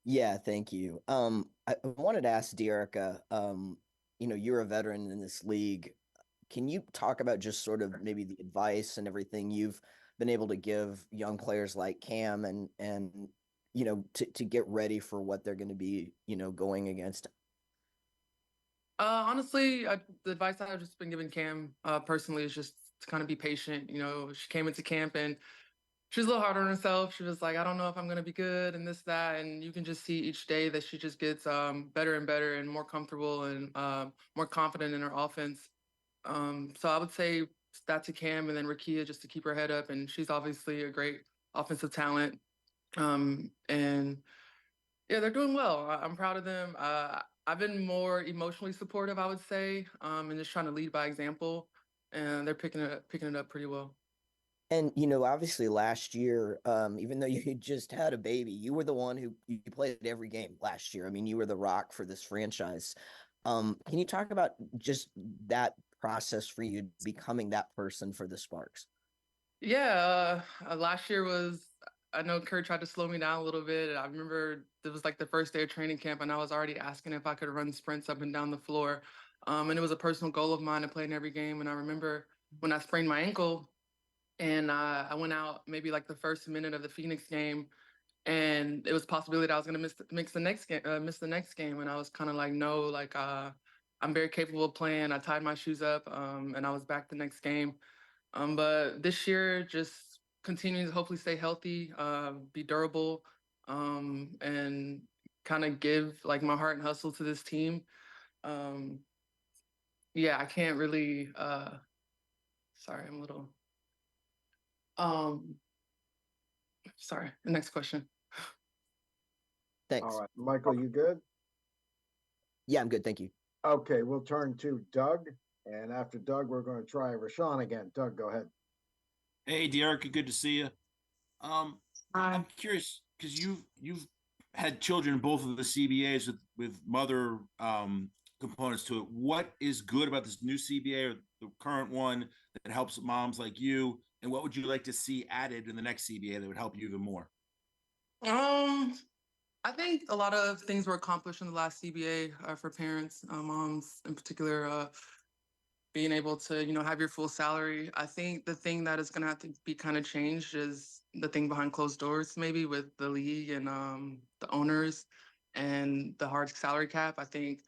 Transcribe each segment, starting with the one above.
Yeah, thank you. I wanted to ask Dearica, you're a veteran in this league. Can you talk about just sort of maybe the advice and everything you've been able to give young players like Cam and to get ready for what they're going to be, going against? Honestly, the advice I've just been giving Cam personally is just to kind of be patient. You know, she came into camp and she was a little hard on herself. She was like, I don't know if I'm going to be good and this, that. And you can just see each day that she just gets better and better and more comfortable and more confident in her offense. So I would say that to Cam and then Rakia just to keep her head up. And she's obviously a great offensive talent. And yeah, they're doing well. I'm proud of them. I've been more emotionally supportive, I would say, and just trying to lead by example. And they're picking it up pretty well. And obviously last year, even though you had just had a baby, you were the one who you played every game last year. I mean, you were the rock for this franchise. Can you talk about just that process for you becoming that person for the Sparks? Yeah, last year was, I know Kurt tried to slow me down a little bit. I remember it was like the first day of training camp, and I was already asking if I could run sprints up and down the floor. And it was a personal goal of mine to play in every game. And I remember when I sprained my ankle and I went out maybe like the first minute of the Phoenix game, and it was a possibility that I was going to miss the next game. And I was kind of like, no, like I'm very capable of playing. I tied my shoes up, and I was back the next game. But this year, just continuing to hopefully stay healthy, be durable, and kind of give like my heart and hustle to this team. Um, yeah, I can't really. Sorry, I'm a little. Um, sorry. The next question. All Thanks. right, Michael, you good? Yeah, I'm good. Thank you. Okay, we'll turn to Doug, and after Doug, we're going to try Rashawn again. Doug, go ahead. Hey, Dearica, good to see you. Um, I'm Hi. curious because you've had children in both of the CBAs with mother components to it. What is good about this new CBA or the current one that helps moms like you? And what would you like to see added in the next CBA that would help you even more? Um, I think a lot of things were accomplished in the last CBA for parents, moms in particular. Being able to, have your full salary. I think the thing that is going to have to be kind of changed is the thing behind closed doors, maybe with the league and the owners and the hard salary cap. I think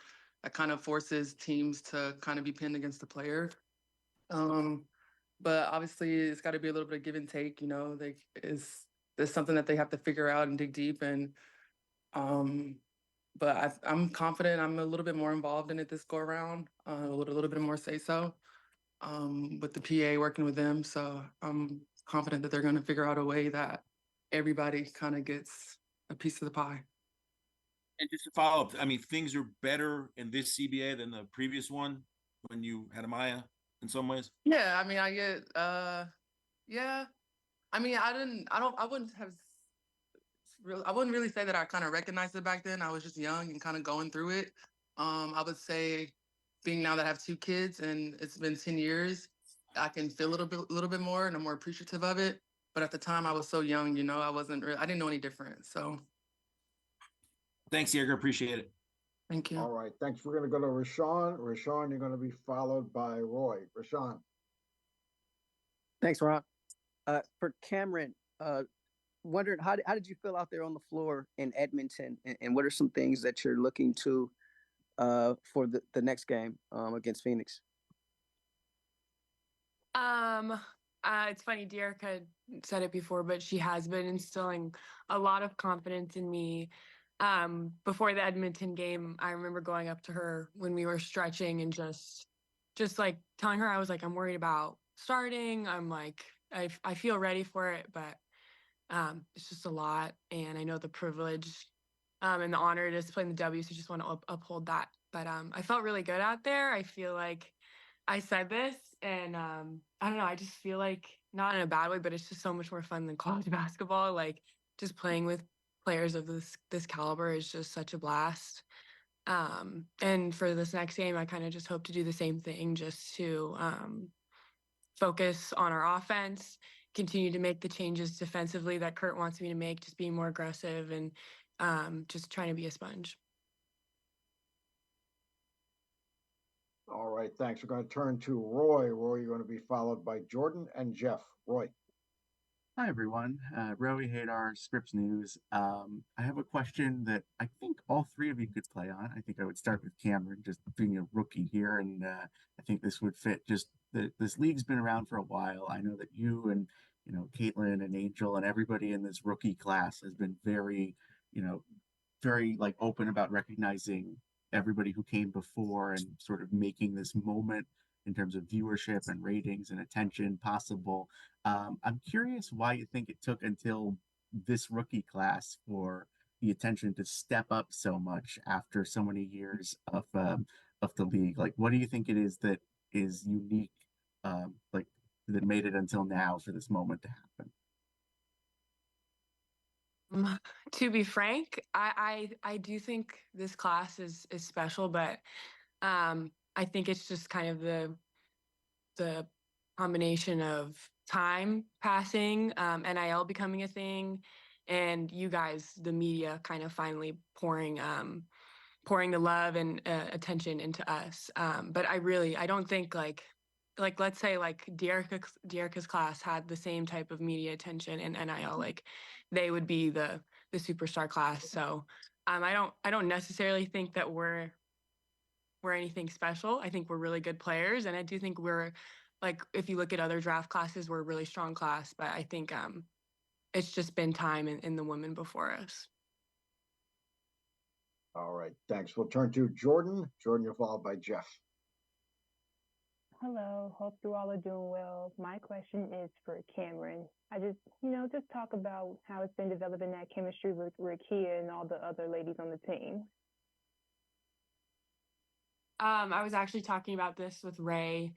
that kind of forces teams to kind of be pinned against the player. Um, but obviously, it's got to be a little bit of give and take. There's something that they have to figure out and dig deep and um, but I'm confident I'm a little bit more involved in it this go around, a little bit more say so with the PA working with them. So I'm confident that they're going to figure out a way that everybody kind of gets a piece of the pie. And just to follow up, I mean, things are better in this CBA than the previous one when you had Amaya in some ways. Yeah, I mean, yeah. I mean, I wouldn't really say that I kind of recognized it back then. I was just young and kind of going through it. I would say being now that I have two kids and it's been 10 years, I can feel a little bit more and I'm more appreciative of it. But at the time I was so young, I didn't know any different. So Thanks, Dearica. Appreciate it. thank you. All right, thanks. We're going to go to Rashawn. Rashawn, you're going to be followed by Roy. Rashawn. Thanks, Ron. For Cameron, wondering how did you feel out there on the floor in Edmonton, and what are some things that you're looking to for the next game against Phoenix? Um, it's funny, Dearica said it before, but she has been instilling a lot of confidence in me. Before the Edmonton game, I remember going up to her when we were stretching and just like telling her I was like, I'm worried about starting. I'm like, I feel ready for it, but it's just a lot, and I know the privilege and the honor it is to play in the W, so just want to uphold that. But I felt really good out there. I feel like I said this, and I don't know. I just feel like not in a bad way, but it's just so much more fun than college basketball. Like just playing with players of this caliber is just such a blast. And for this next game, I kind of just hope to do the same thing, just to focus on our offense, continue to make the changes defensively that Kurt wants me to make, just being more aggressive and just trying to be a sponge. All right, thanks. We're going to turn to Roy. Roy, you're going to be followed by Jordan and Jeff. Roy. Hi, everyone. Rowie Hadar, Scripps News. I have a question that I think all three of you could play on. I think I would start with Cameron, just being a rookie here, and I think this would fit. Just this league's been around for a while. I know that you and Caitlin and Angel and everybody in this rookie class has been very, very like open about recognizing everybody who came before and sort of making this moment in terms of viewership and ratings and attention possible. I'm curious why you think it took until this rookie class for the attention to step up so much after so many years of the league. Like, what do you think it is that is unique, like that made it until now for this moment to happen? To be frank, I do think this class is special, but I think it's just kind of the combination of time passing, NIL becoming a thing, and you guys, the media, kind of finally pouring the love and attention into us. But I don't think like let's say like Dearica's class had the same type of media attention and NIL, like they would be the superstar class. So I don't necessarily think that we're anything special. I think we're really good players, and I do think we're like, if you look at other draft classes, we're a really strong class. But I think it's just been time in the women before us. All right, thanks. We'll turn to Jordan. Jordan, you're followed by Jeff. Hello, hope you all are doing well. My question is for Cameron. I just, just talk about how it's been developing that chemistry with Rakia and all the other ladies on the team. I was actually talking about this with Ray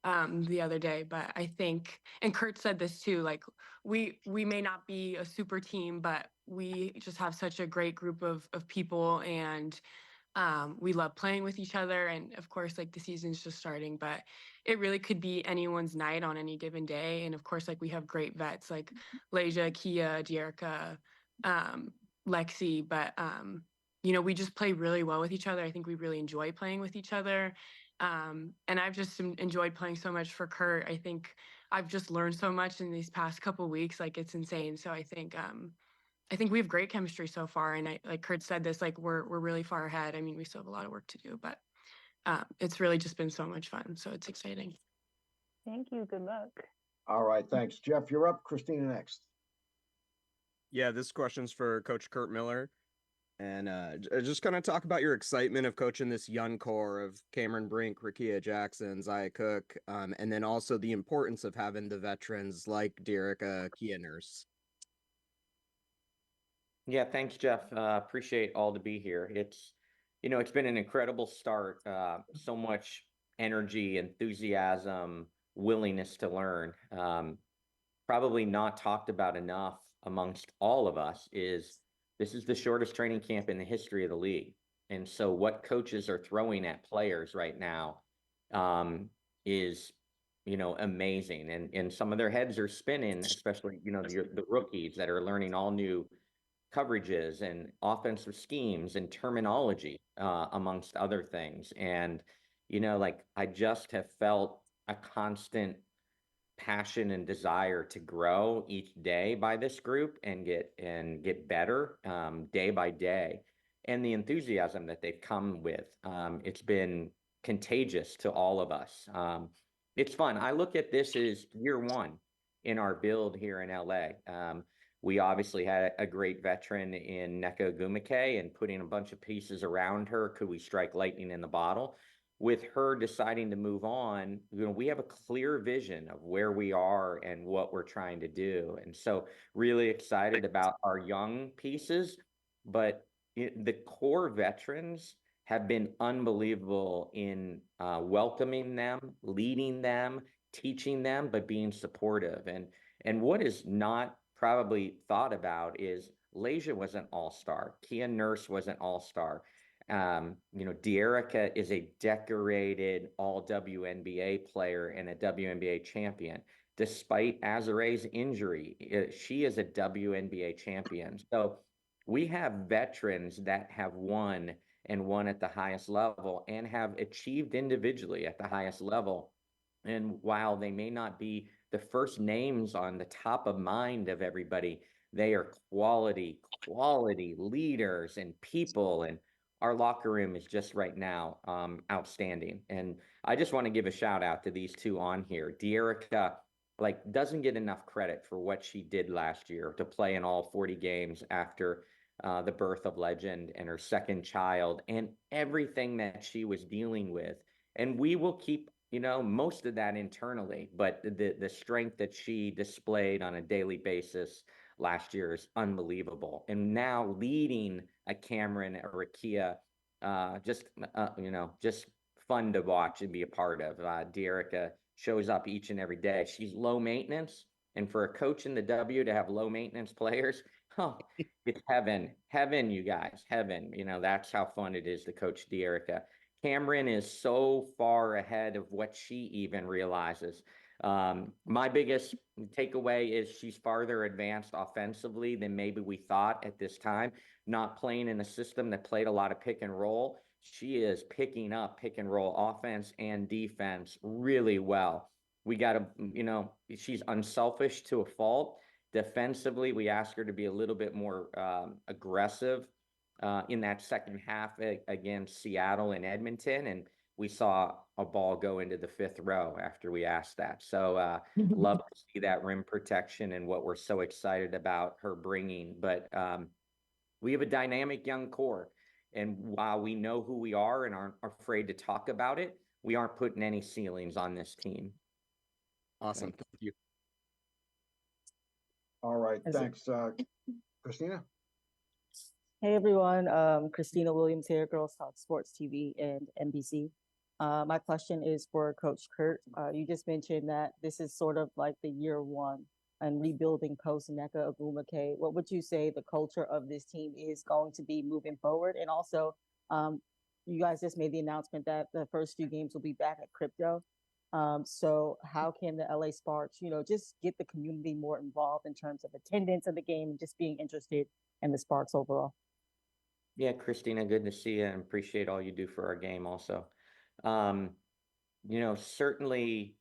the other day, but I think, and Kurt said this too, like we may not be a super team, but we just have such a great group of people, and we love playing with each other. And of course, like the season's just starting, but it really could be anyone's night on any given day. And of course, like we have great vets like Leja, Kia, Dearica, Lexi, but we just play really well with each other. I think we really enjoy playing with each other. And I've just enjoyed playing so much for Kurt. I think I've just learned so much in these past couple weeks. Like it's insane. So I think we have great chemistry so far. And like Kurt said this, like we're really far ahead. I mean, we still have a lot of work to do, but it's really just been so much fun. So it's exciting. Thank you. Good luck. All right, thanks. Jeff, you're up. Christina next. Yeah, this question's for Coach Kurt Miller. And just kind of talk about your excitement of coaching this young core of Cameron Brink, Rakia Jackson, Zaya Cook, and then also the importance of having the veterans like Dearica, Kia Nurse. Yeah, thanks, Jeff. Appreciate all to be here. It's been an incredible start. So much energy, enthusiasm, willingness to learn. Probably not talked about enough amongst all of us is this is the shortest training camp in the history of the league. And so what coaches are throwing at players right now is, amazing. And some of their heads are spinning, especially, the rookies that are learning all new coverages and offensive schemes and terminology, amongst other things. And, I just have felt a constant passion and desire to grow each day by this group and get better day by day, and the enthusiasm that they've come with, it's been contagious to all of us. It's fun. I look at this as year one in our build here in LA. We obviously had a great veteran in Nneka Ogwumike, and putting a bunch of pieces around her, could we strike lightning in the bottle? With her deciding to move on, we have a clear vision of where we are and what we're trying to do. And so really excited about our young pieces, but the core veterans have been unbelievable in welcoming them, leading them, teaching them, but being supportive. And what is not probably thought about is Leja was an all-star. Kia Nurse was an all-star. Dearica is a decorated all WNBA player and a WNBA champion. Despite Azaree's injury, she is a WNBA champion. So We have veterans that have won and won at the highest level and have achieved individually at the highest level. And while they may not be the first names on the top of mind of everybody, they are quality leaders and people. And our locker room is just right now outstanding. And I just want to give a shout out to these two on here. Dearica, like, doesn't get enough credit for what she did last year to play in all 40 games after the birth of legend and her second child and everything that she was dealing with. And we will keep, most of that internally, but the strength that she displayed on a daily basis last year is unbelievable. And now leading a Cameron, a Rakia, just fun to watch and be a part of. Dearica shows up each and every day. She's low maintenance, and for a coach in the W to have low maintenance players, oh, it's heaven, you guys, heaven. That's how fun it is to coach Dearica. Cameron is so far ahead of what she even realizes. My biggest takeaway is she's farther advanced offensively than maybe we thought at this time. Not playing in a system that played a lot of pick and roll. She is picking up pick and roll offense and defense really well. We got to, she's unselfish to a fault. Defensively, we ask her to be a little bit more aggressive in that second half against Seattle and Edmonton. And we saw a ball go into the fifth row after we asked that. So love to see that rim protection and what we're so excited about her bringing. But we have a dynamic young core. And while we know who we are and aren't afraid to talk about it, we aren't putting any ceilings on this team. Awesome. Thank you. All right. Thanks. Christina? Hey everyone, Christina Williams here, Girls Talk Sports TV and NBC. My question is for Coach Kurt. You just mentioned that this is sort of like the year one and rebuilding post Nneka Ogwumike. What would you say the culture of this team is going to be moving forward? And also, you guys just made the announcement that the first few games will be back at crypto. So how can the LA Sparks, just get the community more involved in terms of attendance of the game and just being interested in the Sparks overall? Yeah, Christina, good to see you and appreciate all you do for our game also. Certainly,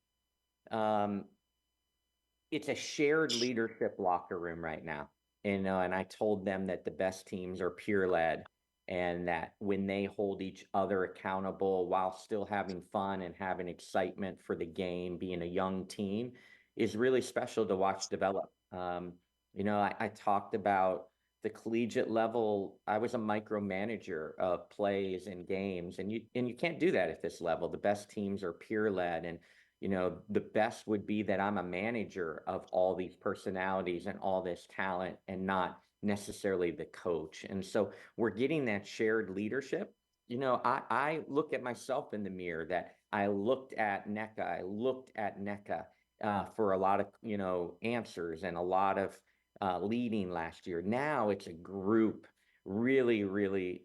it's a shared leadership locker room right now. And I told them that the best teams are peer led and that when they hold each other accountable while still having fun and having excitement for the game, being a young team is really special to watch develop. I talked about the collegiate level. I was a micromanager of plays and games, and you can't do that at this level. The best teams are peer led, and the best would be that I'm a manager of all these personalities and all this talent and not necessarily the coach. And so we're getting that shared leadership. I look at myself in the mirror that I looked at Nneka for a lot of, answers and a lot of leading last year. Now it's a group, really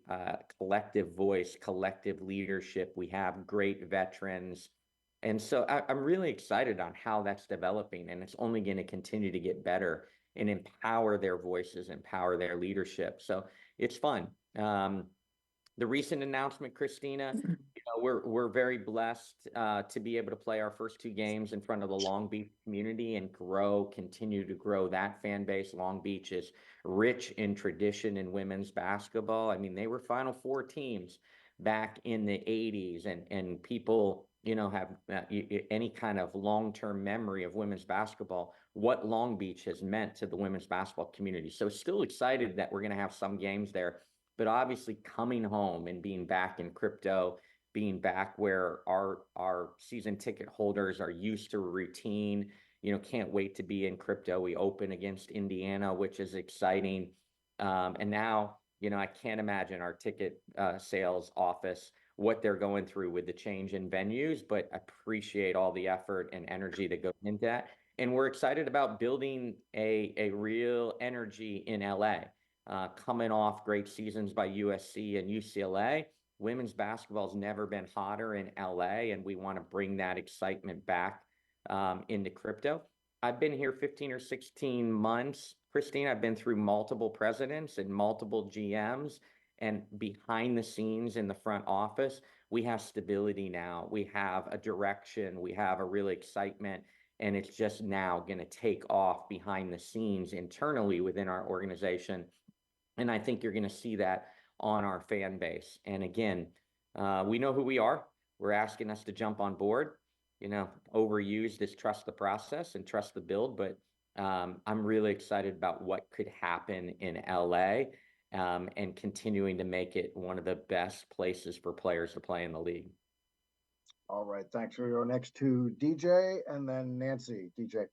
collective voice, collective leadership. We have great veterans. And so I'm really excited on how that's developing, and it's only going to continue to get better and empower their voices, empower their leadership. So it's fun. The recent announcement, Christina, we're very blessed to be able to play our first two games in front of the Long Beach community and continue to grow that fan base. Long Beach is rich in tradition in women's basketball. I mean, they were Final Four teams back in the 80s, and people, have any kind of long-term memory of women's basketball, what Long Beach has meant to the women's basketball community. So still excited that we're going to have some games there, but obviously coming home and being back in crypto, being back where our season ticket holders are used to a routine, can't wait to be in crypto. We open against Indiana, which is exciting. And now, I can't imagine our ticket sales office, what they're going through with the change in venues, but appreciate all the effort and energy that goes into that. And we're excited about building a real energy in LA. Coming off great seasons by USC and UCLA, women's basketball has never been hotter in LA, and we want to bring that excitement back into crypto. I've been here 15 or 16 months, Christine, I've been through multiple presidents and multiple GMs, and behind the scenes in the front office, we have stability now. We have a direction. We have a real excitement. And it's just now going to take off behind the scenes internally within our organization. And I think you're going to see that on our fan base. And again, we know who we are. We're asking us to jump on board. Overused is trust the process and trust the build. But I'm really excited about what could happen in LA, and continuing to make it one of the best places for players to play in the league. All right, thanks. We go next to DJ and then Nancy. DJ.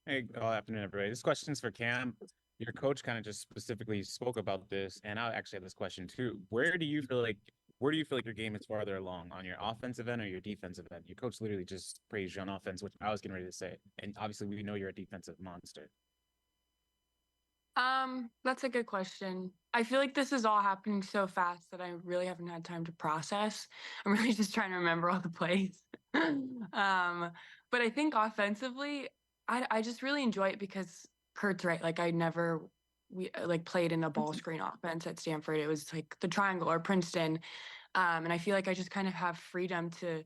Hey, good afternoon, everybody. This question's for Cam. Your coach kind of just specifically spoke about this, and I actually have this question too. Where do you feel like your game is farther along, on your offensive end or your defensive end? Your coach literally just praised you on offense, which I was getting ready to say. And obviously we know you're a defensive monster. That's a good question. I feel like this is all happening so fast that I really haven't had time to process. I'm really just trying to remember all the plays. But I think offensively, I just really enjoy it because Kurt's right. Like we played in a ball screen offense at Stanford. It was like the triangle or Princeton. And I feel like I just kind of have freedom to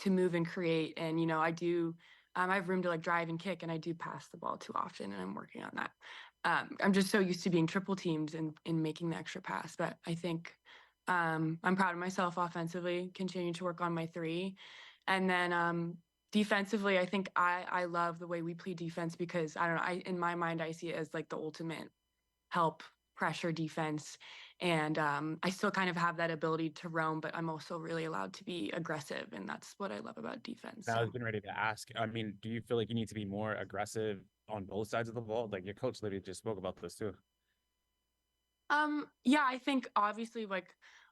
move and create. And, I do, I have room to drive and kick, and I do pass the ball too often, and I'm working on that. I'm just so used to being triple teamed and making the extra pass. But I think I'm proud of myself offensively, continuing to work on my three. And then defensively, I think I love the way we play defense because, I don't know, in my mind, I see it as the ultimate help pressure defense. And I still kind of have that ability to roam, but I'm also really allowed to be aggressive. And that's what I love about defense. I was getting ready to ask, do you feel like you need to be more aggressive on both sides of the ball? Like your coach literally just spoke about this too. Yeah, I think obviously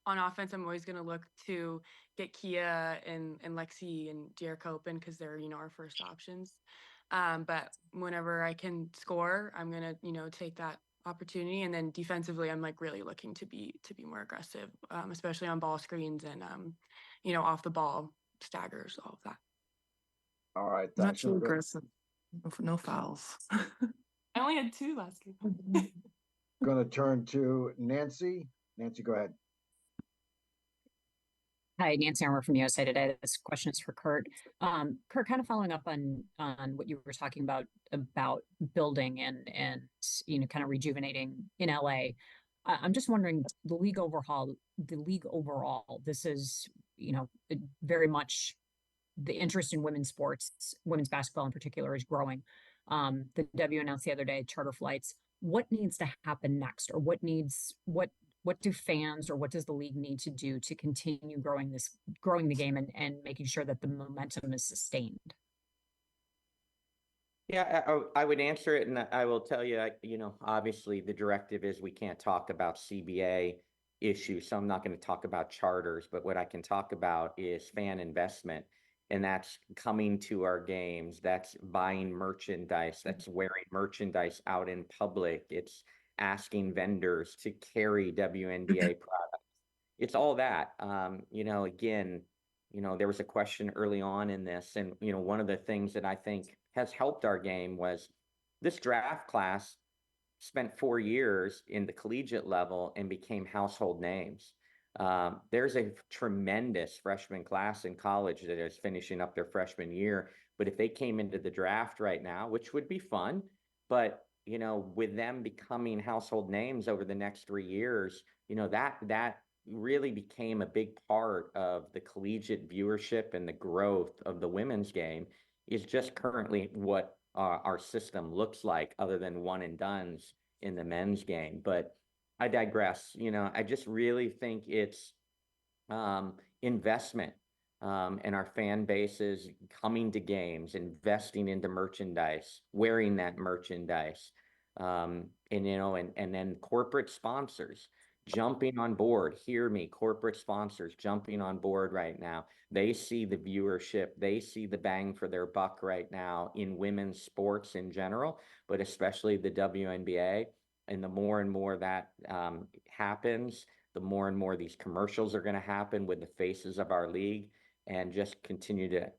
on offense, I'm always going to look to get Kia and Lexi and Dearica open because they're, our first options. But whenever I can score, I'm going to, take that opportunity. And then defensively, I'm really looking to be more aggressive, especially on ball screens and, off the ball staggers, all of that. All right. Not too aggressive. No fouls. I only had 2 last game. Going to turn to Nancy. Nancy, go ahead. Hi, Nancy Armour from USA Today. This question is for Kurt. Kurt, kind of following up on what you were talking about building and kind of rejuvenating in LA. I'm just wondering, the league overall, this is, very much the interest in women's sports, women's basketball in particular, is growing. The W announced the other day charter flights. What needs to happen next, or what do fans or what does the league need to do to continue growing the game and making sure that the momentum is sustained? Yeah, I would answer it, and I will tell you, obviously the directive is we can't talk about CBA issues, so I'm not going to talk about charters, but what I can talk about is fan investment, and that's coming to our games, that's buying merchandise, that's wearing merchandise out in public, it's asking vendors to carry WNBA products. It's all that. Again, there was a question early on in this, and one of the things that I think has helped our game was this draft class spent 4 years in the collegiate level and became household names. There's a tremendous freshman class in college that is finishing up their freshman year, but if they came into the draft right now, which would be fun, but with them becoming household names over the next 3 years, that really became a big part of the collegiate viewership and the growth of the women's game, is just currently what our system looks like, other than one and dones in the men's game. But I digress. I just really think it's investment and our fan bases coming to games, investing into merchandise, wearing that merchandise, and then corporate sponsors jumping on board. Hear me, corporate sponsors jumping on board right now. They see the viewership, they see the bang for their buck right now in women's sports in general, but especially the WNBA. And the more and more that happens, the more and more these commercials are going to happen with the faces of our league, and just continue to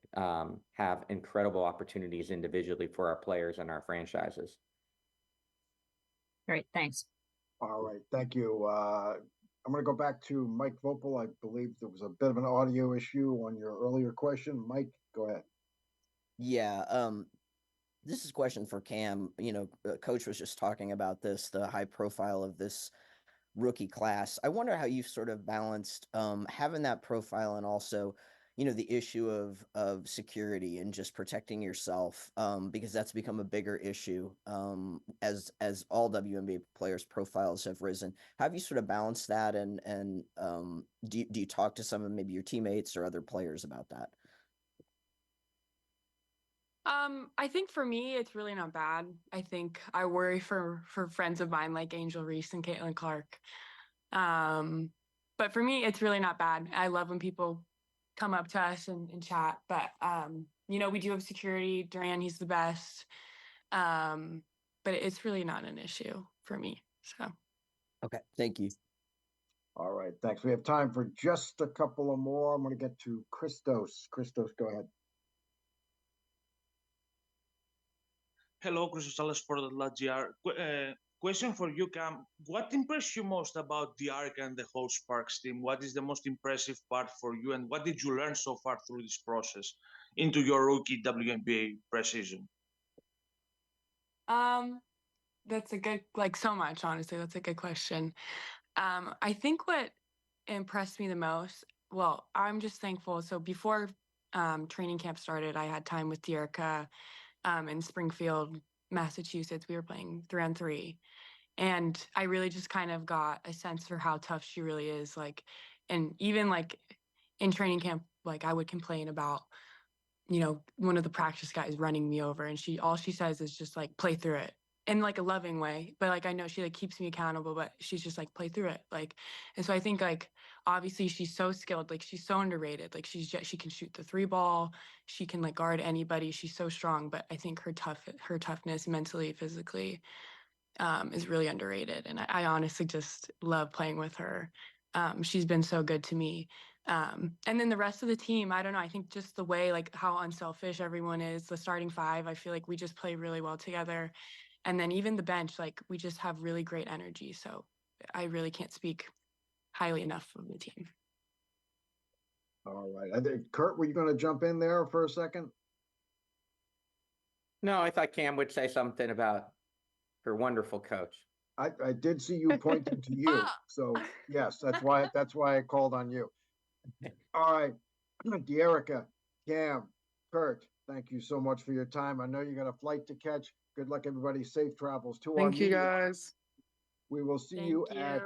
have incredible opportunities individually for our players and our franchises. All right, thanks. All right, thank you. I'm going to go back to Mike Vopel. I believe there was a bit of an audio issue on your earlier question. Mike, go ahead. Yeah, this is a question for Cam. Coach was just talking about this, the high profile of this rookie class. I wonder how you've sort of balanced having that profile and also, the issue of security and just protecting yourself, because that's become a bigger issue as all WNBA players' profiles have risen. How have you sort of balanced that, and do you talk to some of maybe your teammates or other players about that? I think for me, it's really not bad. I think I worry for friends of mine like Angel Reese and Caitlin Clark. But for me, it's really not bad. I love when people come up to us and chat. But we do have security. Duran, he's the best. But it's really not an issue for me. So. Okay, thank you. All right, thanks. We have time for just a couple of more. I'm going to get to Christos. Christos, go ahead. Hello, Christos for the GR. Question for you, Cam. What impressed you most about Dearica and the whole Sparks team? What is the most impressive part for you, and what did you learn so far through this process into your rookie WNBA preseason? That's a good, so much, honestly. That's a good question. I think what impressed me the most, well, I'm just thankful. So before training camp started, I had time with Dearica in Springfield, Massachusetts. We were playing 3-on-3. And I really just kind of got a sense for how tough she really is. And even in training camp, I would complain about, one of the practice guys running me over, and all she says is just play through it in a loving way. But I know she keeps me accountable, but she's just play through it. And so I think obviously she's so skilled, she's so underrated. She can shoot the 3 ball, she can guard anybody. She's so strong, but I think her toughness mentally, physically, is really underrated. And I honestly just love playing with her. She's been so good to me. And then the rest of the team, I don't know, I think just the way how unselfish everyone is, the starting 5, I feel we just play really well together. And then even the bench, we just have really great energy. So I really can't speak highly enough of the team. All right. I think, Kurt, were you going to jump in there for a second? No, I thought Cam would say something about her wonderful coach. I did see you pointing to you. So yes, that's why I called on you. All right. Dearica, Cam, Kurt, thank you so much for your time. I know you got a flight to catch. Good luck, everybody. Safe travels to our Thank you, guys. We will see you at